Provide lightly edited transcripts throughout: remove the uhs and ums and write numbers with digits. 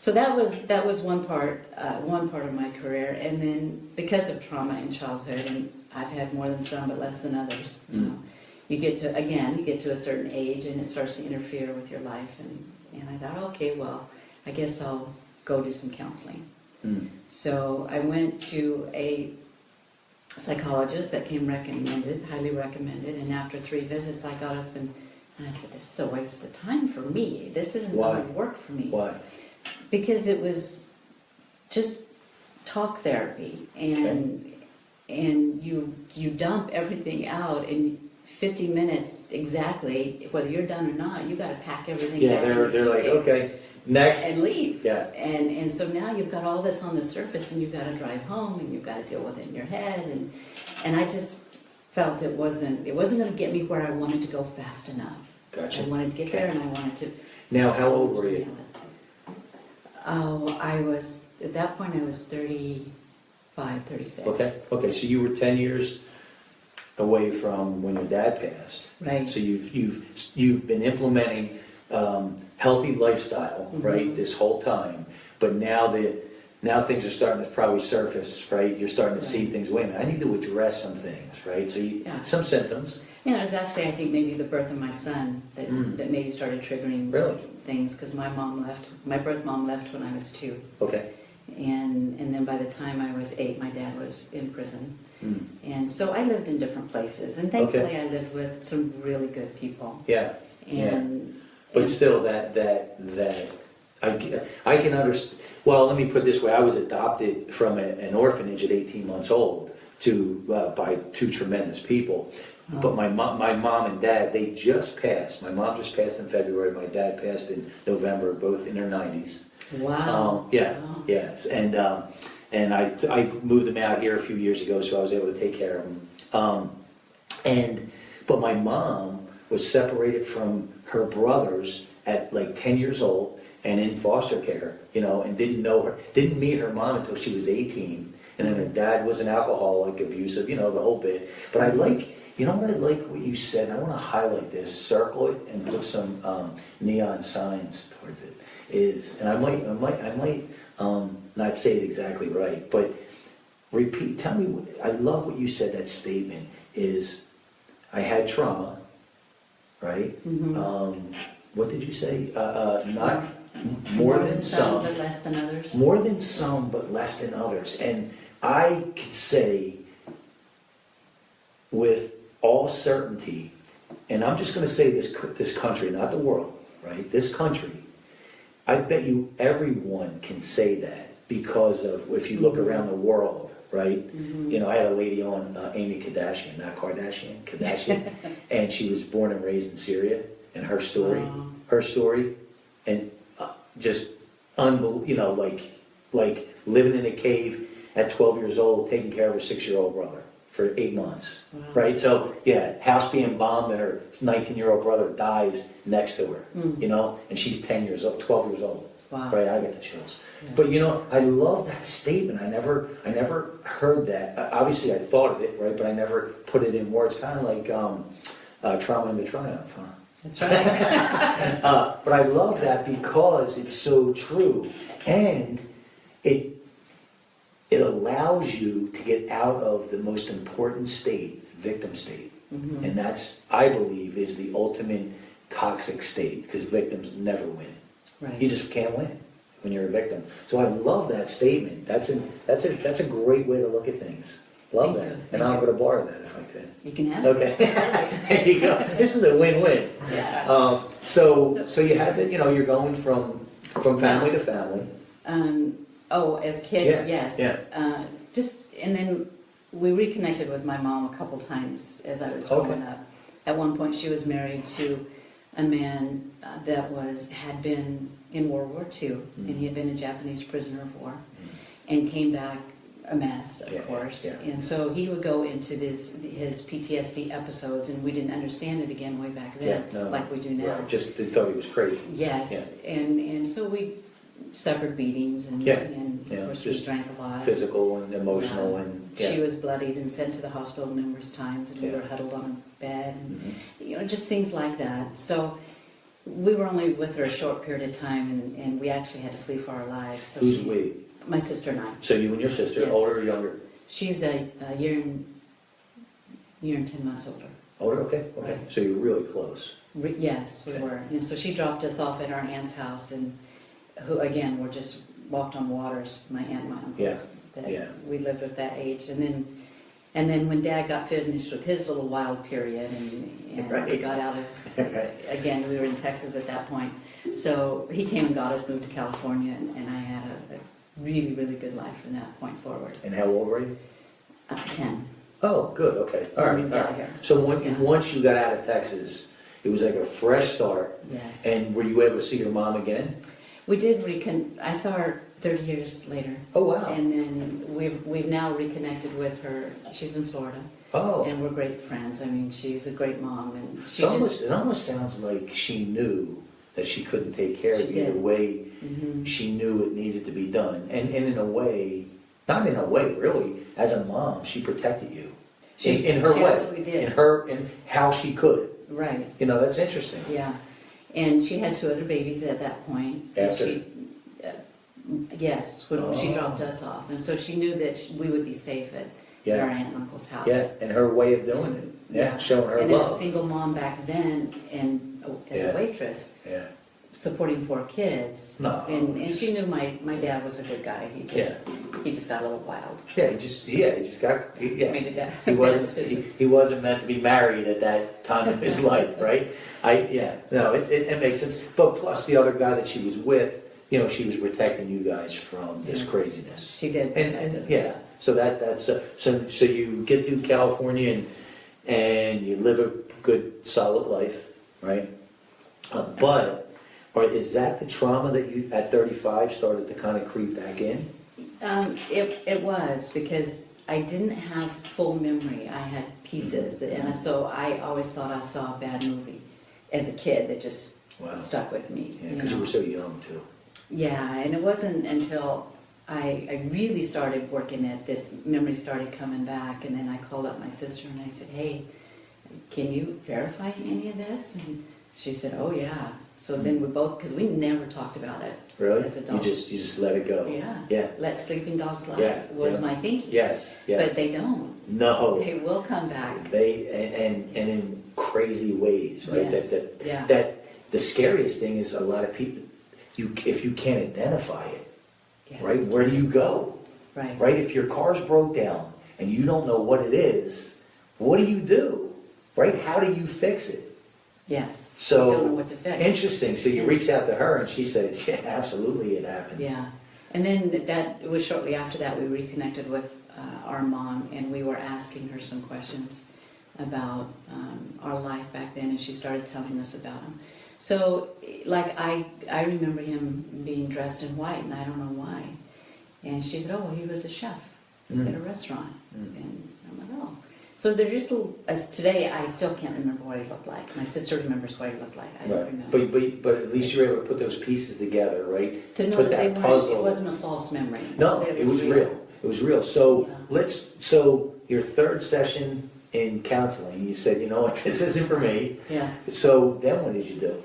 So that was one part of my career, and then because of trauma in childhood, and I've had more than some, but less than others. You know, you get to a certain age, and it starts to interfere with your life, and I thought, okay, well, I guess I'll go do some counseling. So I went to a psychologist that came recommended, highly recommended, and after 3 visits, I got up and I said, this is a waste of time for me. This isn't going to work for me. Why? Because it was just talk therapy, and you dump everything out in 50 minutes exactly. Whether you're done or not, you got to pack everything. Yeah, back they're like, okay, next, and leave. Yeah. And so now you've got all this on the surface, and you've got to drive home, and you've got to deal with it in your head, and I just felt it wasn't going to get me where I wanted to go fast enough. Gotcha. I wanted to get there, and I wanted to. Now, how old were you? Oh, at that point I was 35, 36. Okay, so you were 10 years away from when your dad passed. Right. So you've been implementing healthy lifestyle, right, this whole time, but now things are starting to probably surface, right? You're starting to see things. Wait a minute, I need to address some things, right? So some symptoms. Yeah, it was actually, I think, maybe the birth of my son that maybe started triggering things, because my birth mom left when I was 2. Okay. And then by the time I was 8, my dad was in prison. And so I lived in different places, and thankfully I lived with some really good people. Yeah. But still, that I can understand. Well, let me put it this way: I was adopted from an orphanage at 18 months old by 2 tremendous people. But my mom and dad, they just passed. My mom just passed in February. My dad passed in November, both in their 90s. Wow. Yes, and I moved them out here a few years ago, so I was able to take care of them. But my mom was separated from her brothers at like 10 years old and in foster care, and didn't meet her mom until she was 18. And then her dad was an alcoholic, abusive, the whole bit. But I like what you said. I want to highlight this, circle it, and put some neon signs towards it. And I might not say it exactly right, but repeat. Tell me. I love what you said. That statement is, I had trauma, right? What did you say? Not more than some, but less than others. More than some, but less than others. And I could say with all certainty, and I'm just going to say this country, not the world, right? This country, I bet you everyone can say that because of, if you look around the world, right? I had a lady on, Amy Kardashian, not Kardashian, and she was born and raised in Syria, and her story, and just unbelievable, like living in a cave at 12 years old, taking care of her 6-year-old brother for 8 months, right? So house being bombed, and her 19-year-old brother dies next to her, and she's 12 years old. Wow. Right, I get the chills. Yeah. But I love that statement. I never heard that. Obviously, I thought of it, right, but I never put it in words. Kind of like trauma into triumph, huh? That's right. But I love that because it's so true, and it allows you to get out of the most important state, victim state. And that's, I believe, is the ultimate toxic state, because victims never win. Right. You just can't win when you're a victim. So I love that statement. That's a great way to look at things. Love that. And I'm going to borrow that if I could. You can have it. Okay. There you go. This is a win-win. Yeah. So you had to, you're going from family to family. As kid, yes. Yeah. And then we reconnected with my mom a couple times as I was growing up. At one point, she was married to a man that had been in World War II, and he had been a Japanese prisoner of war, and came back a mess, of course. Yeah. And so he would go into his PTSD episodes, and we didn't understand it again way back then, like we do now. Right. Just they thought he was crazy. Yes, and so we suffered beatings, and of course we drank a lot. Physical and emotional, and she was bloodied and sent to the hospital numerous times, and we were huddled on a bed, and just things like that. So we were only with her a short period of time, and we actually had to flee for our lives. So Who's we? My sister and I. So you and your sister, Yes. older or younger? She's a year and 10 months older. Older, okay. Right. So you're really close. Yes, we Okay. were. And so she dropped us off at our aunt's house, and who, again, were just walked on waters, my aunt and my uncle. Yeah, That yeah. we lived at that age. And then when Dad got finished with his little wild period and Right. we got out of, again, we were in Texas at that point. So he came and got us, moved to California, and I had a really, really good life from that point forward. And how old were you? 10. Oh, good, okay. All When right, we got all right. here. So Yeah. once you got out of Texas, it was like a fresh start. Yes. And were you able to see your mom again? We did I saw her 30 years later. Oh, wow. And then we've now reconnected with her. She's in Florida. Oh. And we're great friends. I mean, she's a great mom, and she It almost sounds like she knew that she couldn't take care of She you the did. way Mhm. she knew it needed to be done. And in a way, not in a way, really, as a mom, she protected you. In her she way. absolutely did. In how she could. Right. You know, that's interesting. Yeah, and she had 2 other babies at that point. And After? she, yes, when she Oh. dropped us off, and so she knew that we would be safe at Yeah. our aunt and uncle's house. Yeah, and her way of doing it. Yeah, showing her and as a love. single mom back then, and as Yeah. a waitress, Yeah. supporting 4 kids. No, And just- she knew my dad was a good guy. He just got a little wild. Yeah, he just got, yeah. Made a dad- He bad wasn't, decision. he wasn't meant to be married at that time of his life, right? No, it makes sense. But plus the other guy that she was with, you know, she was protecting you guys from this Yes. craziness. She did protect And, us. yeah, so so you get through California and you live a good, solid life, right? Or is that the trauma that you, at 35, started to kind of creep back in? It was, because I didn't have full memory. I had pieces, and so I always thought I saw a bad movie as a kid that just Wow. stuck with me. Yeah, because you were so young too. Yeah, and it wasn't until I really started working at this, memory started coming back, and then I called up my sister and I said, hey, can you verify any of this? And she said, oh yeah. So then we both, because we never talked about it Really? as You adults. just let it go? Yeah. Yeah. Let sleeping dogs lie Yeah, was yeah. my thinking. Yes, But yes. they don't. No. They will come back. And in crazy ways, right? Yes, That yeah. the scariest thing is a lot of people, if you can't identify it, Yes. right? Where do you go? Right. Right? If your car's broke down and you don't know what it is, what do you do? Right? How do you fix it? Yes. So You don't know what to fix. interesting. So you Yeah. reached out to her and she said, yeah, absolutely it happened. Yeah. And then it was shortly after that we reconnected with our mom, and we were asking her some questions about our life back then, and she started telling us about him. So, like, I remember him being dressed in white, and I don't know why. And she said, oh, well, he was a chef at a restaurant. And I'm like, oh. So they're just little, as today, I still can't remember what he looked like. My sister remembers what he looked like. I don't Right. remember. But at least you were able to put those pieces together, right? To know Put that they that weren't, puzzle. it wasn't a false memory. No, That it was real. It was real. So Yeah. so your 3rd session in counseling, you said, you know what, this isn't for me. Yeah. So then what did you do?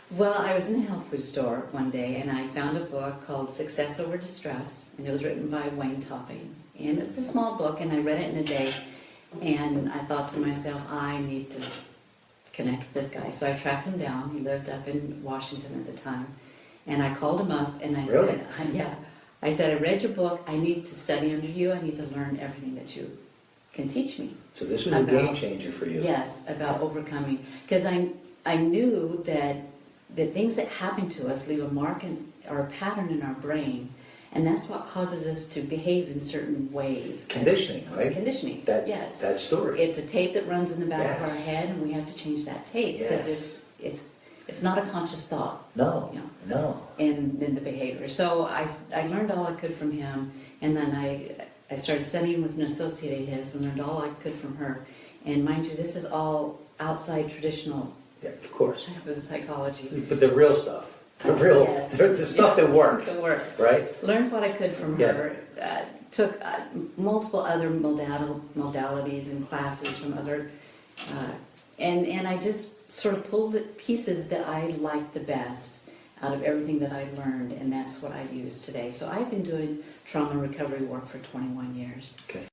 Well, I was in a health food store one day, and I found a book called Success Over Distress, and it was written by Wayne Topping. And it's a small book, and I read it in a day, and I thought to myself, I need to connect with this guy. So I tracked him down. He lived up in Washington at the time. And I called him up, and I Really? said, yeah. I said, I read your book. I need to study under you. I need to learn everything that you can teach me. So this was a About- game changer for you. Yes, about overcoming. Because I knew that the things that happen to us leave a mark or a pattern in our brain, and that's what causes us to behave in certain ways. Conditioning, right? Conditioning, That, yes. that story. It's a tape that runs in the back of our Yes. head, and we have to change that tape because Yes. it's not a conscious thought. No, You know. no. And then the behavior. So I learned all I could from him, and then I started studying with an associate of his and learned all I could from her. And mind you, this is all outside traditional Yeah, of course. type of psychology. But the real stuff. Yes. The stuff that works. It works. Right? Learned what I could from Yeah. her. Took multiple other modalities and classes from other, and I just sort of pulled the pieces that I liked the best out of everything that I learned, and that's what I use today. So I've been doing trauma and recovery work for 21 years. Okay.